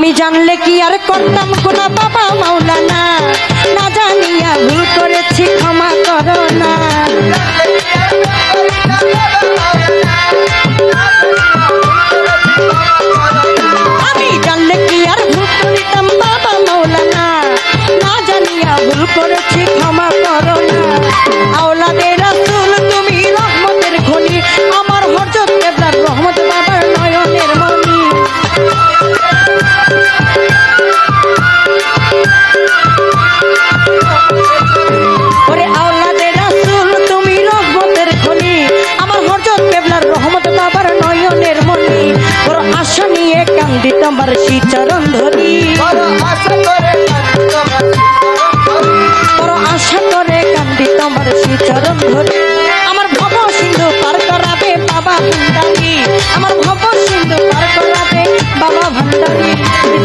আমি জানলে কি আর করতাম গুনাহ বাবা মাওলানা, না জানিয়া ভুল করেছি ক্ষমা করো না। আমি জানলে কি আর ভুল করিতাম বাবা মাওলানা, না জানিয়া ভুল করেছি ক্ষমা করো না। আওলাদে রাসূল তুমি রহমতের খনি, আমার হযরত কেবলার রহমত বাবার নয়নের মনি। ওরে আওলাদে রাসূল তুমি রহমতের খনি, আমার হযরত কেবলার রহমত বাবার নয়নের মনি। বড় আশা নিয়ে কান্দি তোমার শ্রীচরণ ধরি, বড় আশা করে কান্দি তোমার শ্রীচরণ ধরি। আমার ভব সিন্ধু পার করাবে বাবা ভান্ডারী, আমার ভব সিন্ধু পার করাবে বাবা ভান্ডারী।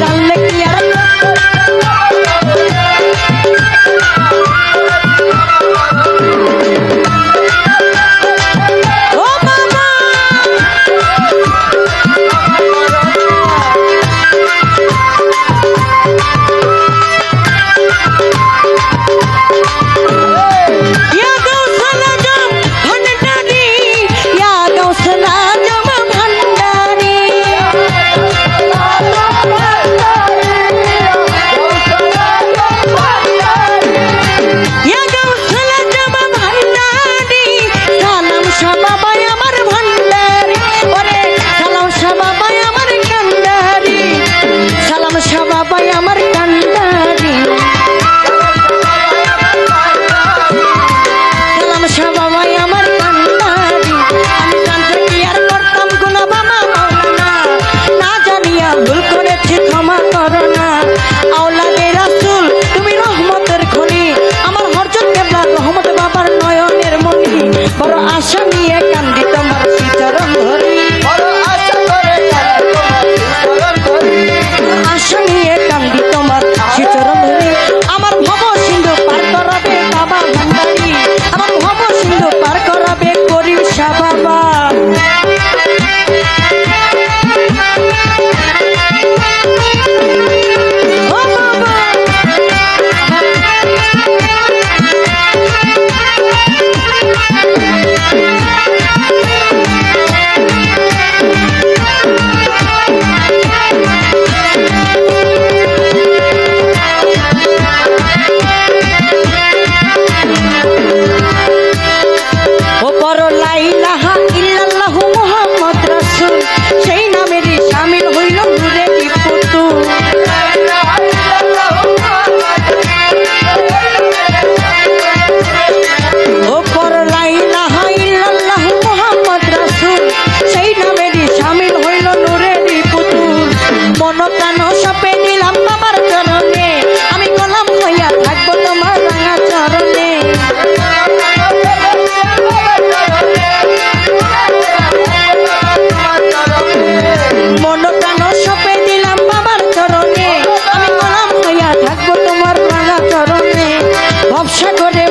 জানলে কি আর আশা নিয়ে কান্দি তোমার শ্রীচরণ ধরি, আশা নিয়ে কান্দি তোমার শ্রীচরণ ধরি। আমার ভব সিন্ধু পার করাবে বাবা ভান্ডারী, আমার ভব সিন্ধু পার করাবে করিম শাহ বাবা।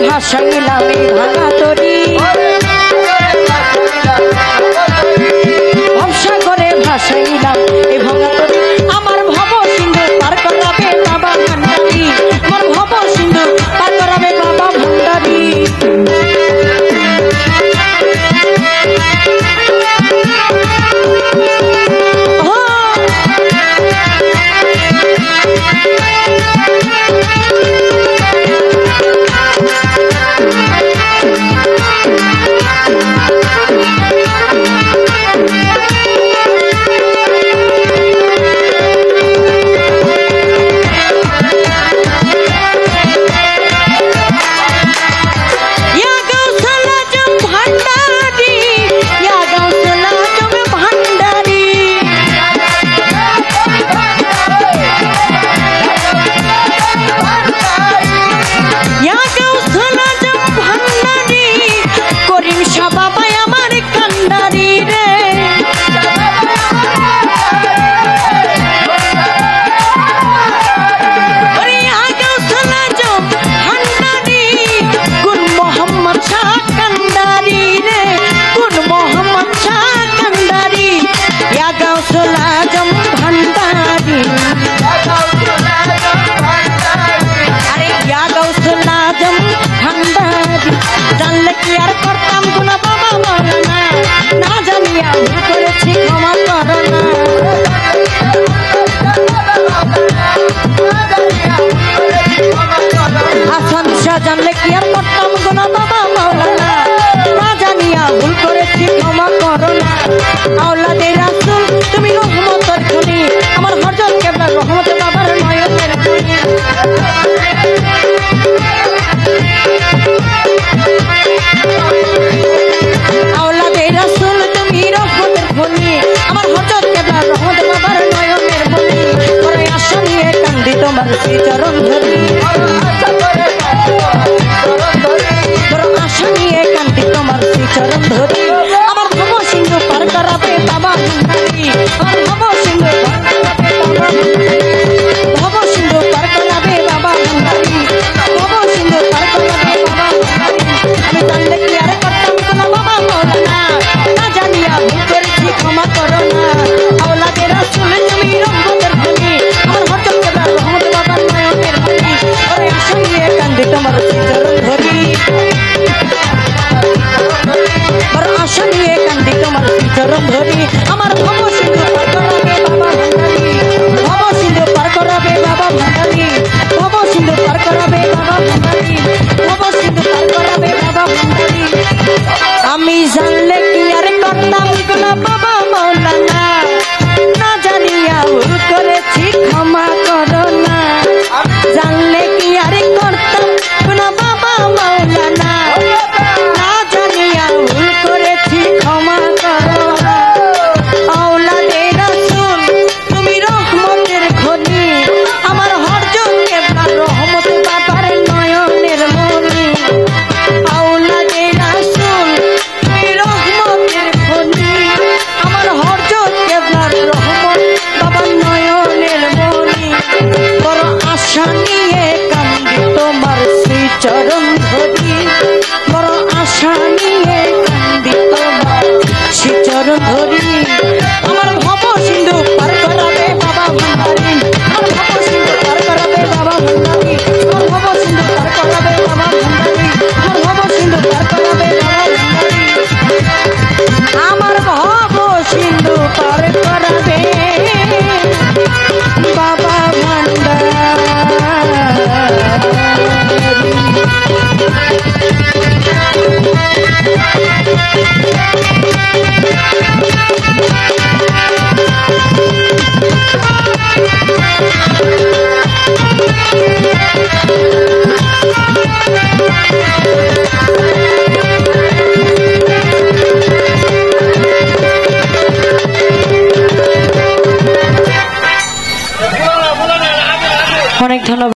ভাসাইলাম এই ভাঙা তরি, ভরসা করে ভাসাইলাম এই ভাঙা তরি। আমার ভব সিন্ধু পার করাবে বাবা ভান্ডারী, আমার ভব সিন্ধু পার করাবে বাবা ভান্ডারী। করিম শাহ বাবা আমার শ্রীচরণ ধরি বড় আশা নিয়ে কান্দি তোমার শ্রীচরণ ধরি আমার ভব সিন্ধু পার করাবে বাবা ভান্ডারী আমার ভব সিন্ধু ভব সিন্ধু পার করাবে বাবা ভান্ডারী ভব সিন্ধু পার করাবে বাবা ভান্ডারী আমি জানলে কি আর করতাম কোনো বাবা মৌলানা না জানিয়া ভুল করেছি ক্ষমা করো না আওলাদে রাসূল তুমি রহমতের ধনী আমার হযরত কেবলা রহমত বাবার নয়নের মনি ওরে আশা নিয়ে কান্দি তোমার শ্রীচরণ ধরি বড় আশা নিয়ে কান্দি তোমার শ্রীচরণ ধরি আমার ভব সিন্ধু পার করাবে বাবা ভান্ডারী ভব সিন্ধু পার করাবে বাবা ভান্ডারী ভব সিন্ধু পার করাবে বাবা ভান্ডারী ভব সিন্ধু পার করাবে বাবা ভান্ডারী আমি জানলে কি আর করতাম না বাবা মৌলানা না জানিয়া ভুল করেছি ক্ষমা করো না জানলে কি আর করতাম না বাবা মৌলানা না জানিয়া ভুল করেছি ক্ষমা করো না আওলাদে রাসূল তুমি রহমতের খনি আমার হযরত কেবলা রহমত বাবার নয়নের মনি আওলাদে রাসূল তুমি রহমতের খনি আমার হযরত কেবলার রহমত বাবার নয়নের মনি বড় আশা নিয়ে কান্দি তোমার শ্রীচরণ ধরি বড় আশা নিয়ে কান্দি তোমার শ্রীচরণ ধরি আমার ভব সিন্ধু পার করাবে বাবা ভান্ডারী আমার ভব সিন্ধু পার করাবে বাবা ভান্ডারী আমার ভব সিন্ধু পার করাবে বাবা ভান্ডারী আমার ভব সিন্ধু পার করাবে বাবা ভান্ডারী আমার ভব সিন্ধু পার করাবে বাবা ভান্ডারী